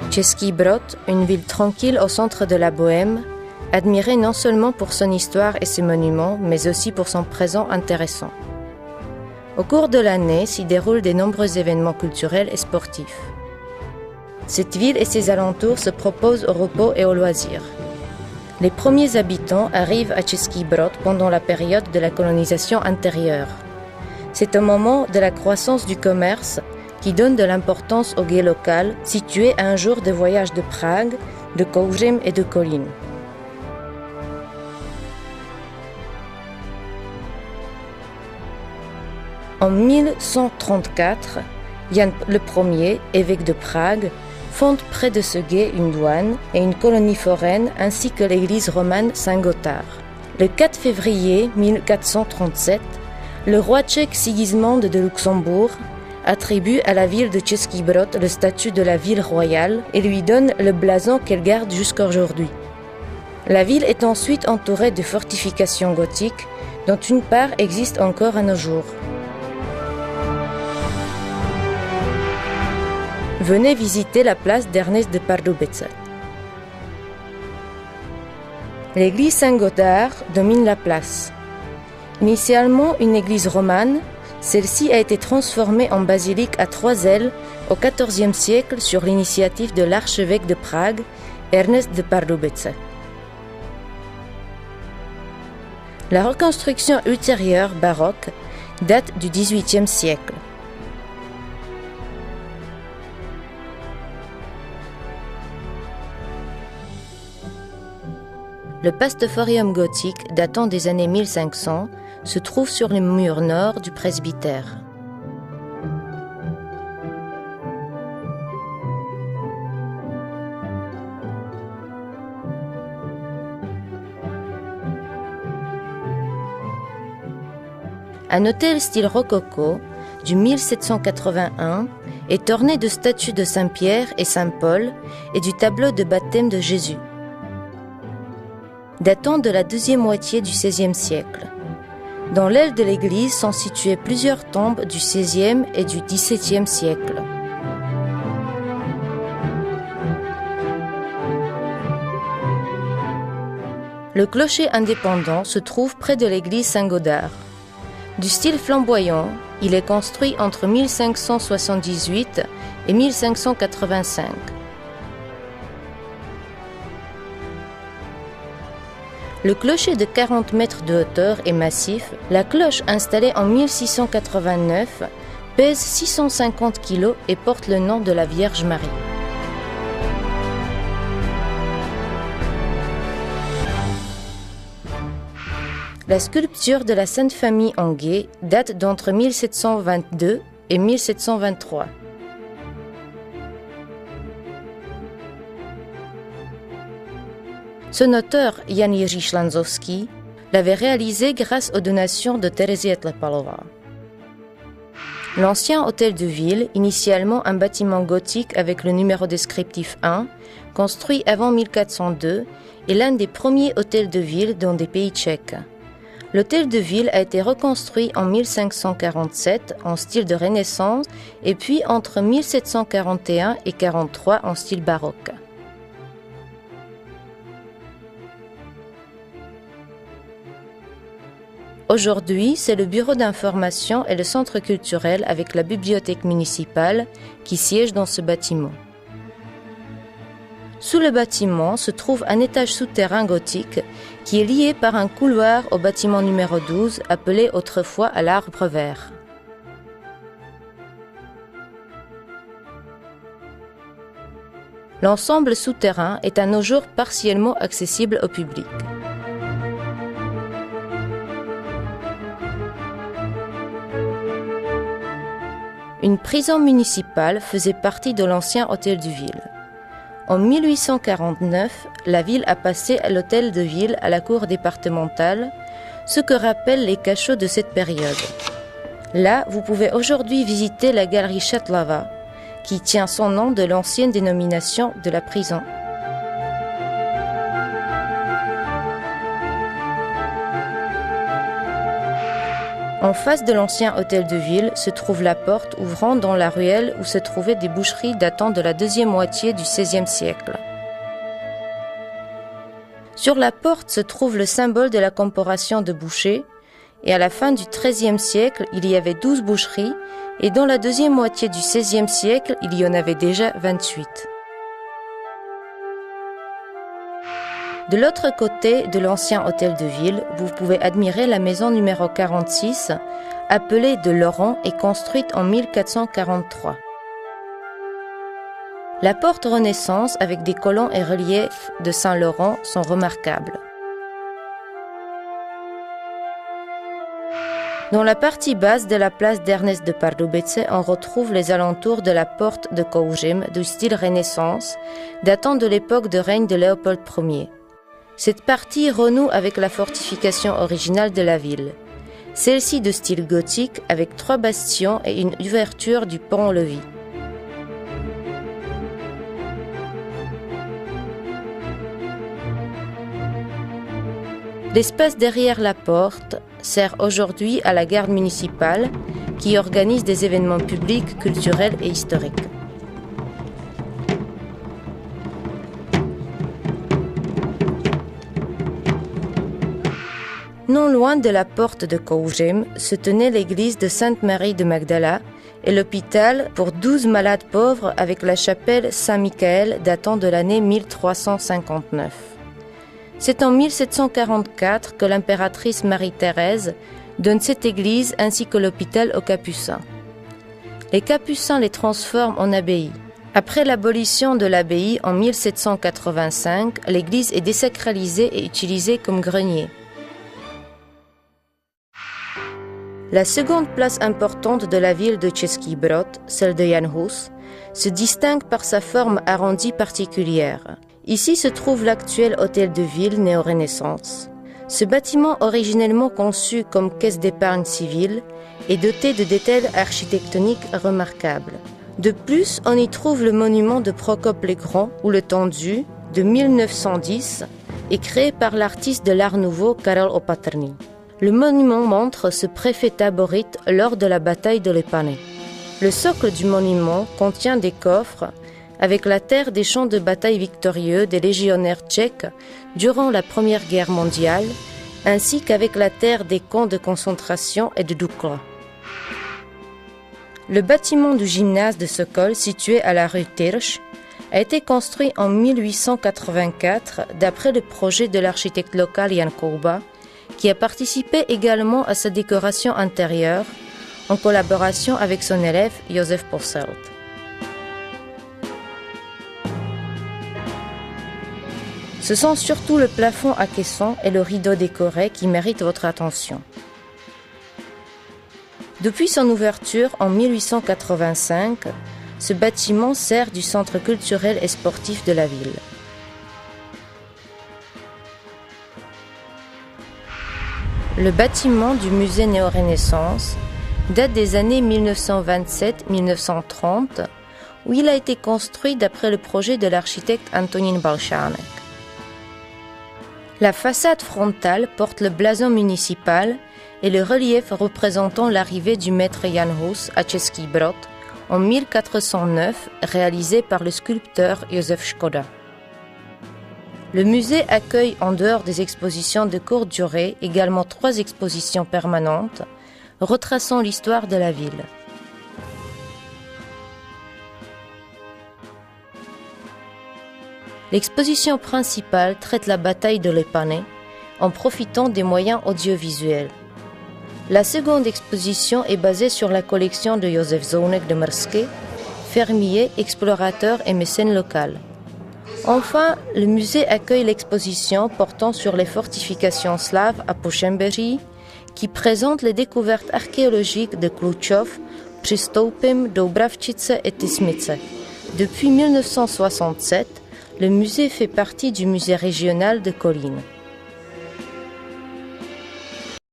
Český Brod, une ville tranquille au centre de la Bohême, admirée non seulement pour son histoire et ses monuments, mais aussi pour son présent intéressant. Au cours de l'année s'y déroulent de nombreux événements culturels et sportifs. Cette ville et ses alentours se proposent au repos et au loisir. Les premiers habitants arrivent à Český Brod pendant la période de la colonisation intérieure. C'est au moment de la croissance du commerce qui donne de l'importance aux gués locales situés à un jour de voyage de Prague, de Kouřim et de Kolín. En 1134, Jan Ier, évêque de Prague, fonde près de ce gué une douane et une colonie foraine ainsi que l'église romane Saint-Gothard. Le 4 février 1437, le roi tchèque Sigismond de Luxembourg attribue à la ville de Český Brod le statut de la ville royale et lui donne le blason qu'elle garde jusqu'à aujourd'hui. La ville est ensuite entourée de fortifications gothiques dont une part existe encore à nos jours. Venez visiter la place d'Ernest de Pardubice. L'église Saint-Gothard domine la place. Initialement une église romane, celle-ci a été transformée en basilique à 3 ailes au XIVe siècle sur l'initiative de l'archevêque de Prague, Ernest de Pardubice. La reconstruction ultérieure baroque date du XVIIIe siècle. Le pastöforium gothique datant des années 1500 se trouve sur le mur nord du presbytère. Un autel style rococo du 1781 est orné de statues de Saint-Pierre et Saint-Paul et du tableau de baptême de Jésus. Datant de la deuxième moitié du XVIe siècle. Dans l'aile de l'église sont situées plusieurs tombes du XVIe et du XVIIe siècle. Le clocher indépendant se trouve près de l'église Saint-Gothard. Du style flamboyant, il est construit entre 1578 et 1585. Le clocher de 40 mètres de hauteur est massif. La cloche installée en 1689 pèse 650 kg et porte le nom de la Vierge Marie. La sculpture de la Sainte Famille en gué date d'entre 1722 et 1723. Son auteur, Jan Jiří Šlanzovský, l'avait réalisé grâce aux donations de Terezie Tlepalova. L'ancien hôtel de ville, initialement un bâtiment gothique avec le numéro descriptif 1, construit avant 1402, est l'un des premiers hôtels de ville dans des pays tchèques. L'hôtel de ville a été reconstruit en 1547 en style de Renaissance et puis entre 1741 et 43 en style baroque. Aujourd'hui, c'est le bureau d'information et le centre culturel avec la bibliothèque municipale qui siègent dans ce bâtiment. Sous le bâtiment se trouve un étage souterrain gothique qui est lié par un couloir au bâtiment numéro 12 appelé autrefois à l'Arbre Vert. L'ensemble souterrain est à nos jours partiellement accessible au public. Une prison municipale faisait partie de l'ancien hôtel de ville. En 1849, la ville a passé l'hôtel de ville à la cour départementale, ce que rappellent les cachots de cette période. Là, vous pouvez aujourd'hui visiter la galerie Chatlava, qui tient son nom de l'ancienne dénomination de la prison. En face de l'ancien hôtel de ville se trouve la porte ouvrant dans la ruelle où se trouvaient des boucheries datant de la deuxième moitié du XVIe siècle. Sur la porte se trouve le symbole de la corporation de bouchers, et à la fin du XIIIe siècle, il y avait 12 boucheries, et dans la deuxième moitié du XVIe siècle, il y en avait déjà 28. De l'autre côté de l'ancien hôtel de ville, vous pouvez admirer la maison numéro 46, appelée de Laurent et construite en 1443. La porte Renaissance avec des colons et reliefs de Saint-Laurent sont remarquables. Dans la partie basse de la place d'Ernest de Pardubice, on retrouve les alentours de la porte de Koujim du style Renaissance, datant de l'époque de règne de Léopold Ier. Cette partie renoue avec la fortification originale de la ville. Celle-ci de style gothique avec 3 bastions et une ouverture du pont-levis. L'espace derrière la porte sert aujourd'hui à la garde municipale qui organise des événements publics, culturels et historiques. Non loin de la porte de Koujim se tenait l'église de Sainte-Marie de Magdala et l'hôpital pour 12 malades pauvres avec la chapelle Saint-Michael datant de l'année 1359. C'est en 1744 que l'impératrice Marie-Thérèse donne cette église ainsi que l'hôpital aux Capucins. Les Capucins les transforment en abbaye. Après l'abolition de l'abbaye en 1785, l'église est désacralisée et utilisée comme grenier. La seconde place importante de la ville de Český Brod, celle de Jan Hus, se distingue par sa forme arrondie particulière. Ici se trouve l'actuel hôtel de ville néo-Renaissance. Ce bâtiment, originellement conçu comme caisse d'épargne civile, est doté de détails architectoniques remarquables. De plus, on y trouve le monument de Procope le Grand ou le Tendu de 1910 et créé par l'artiste de l'Art Nouveau Karel Opatrný. Le monument montre ce préfet taborite lors de la bataille de Lepane. Le socle du monument contient des coffres avec la terre des champs de bataille victorieux des légionnaires tchèques durant la Première Guerre mondiale, ainsi qu'avec la terre des camps de concentration et de Dukla. Le bâtiment du gymnase de Sokol, situé à la rue Tirš, a été construit en 1884 d'après le projet de l'architecte local Jan Kouba, qui a participé également à sa décoration intérieure en collaboration avec son élève Josef Posselt. Ce sont surtout le plafond à caissons et le rideau décoré qui méritent votre attention. Depuis son ouverture en 1885, ce bâtiment sert du centre culturel et sportif de la ville. Le bâtiment du musée néo-Renaissance date des années 1927-1930, où il a été construit d'après le projet de l'architecte Antonín Balšánek. La façade frontale porte le blason municipal et le relief représentant l'arrivée du maître Jan Hus à Český Brod en 1409, réalisé par le sculpteur Josef Škoda. Le musée accueille en dehors des expositions de courte durée également 3 expositions permanentes retraçant l'histoire de la ville. L'exposition principale traite la bataille de Lepane en profitant des moyens audiovisuels. La seconde exposition est basée sur la collection de Josef Zaunek de Mrské, fermier, explorateur et mécène local. Enfin, le musée accueille l'exposition portant sur les fortifications slaves à Pošembeří, qui présente les découvertes archéologiques de Klučov, Přistoupim, Doubravčice et Tismice. Depuis 1967, le musée fait partie du musée régional de Kolín.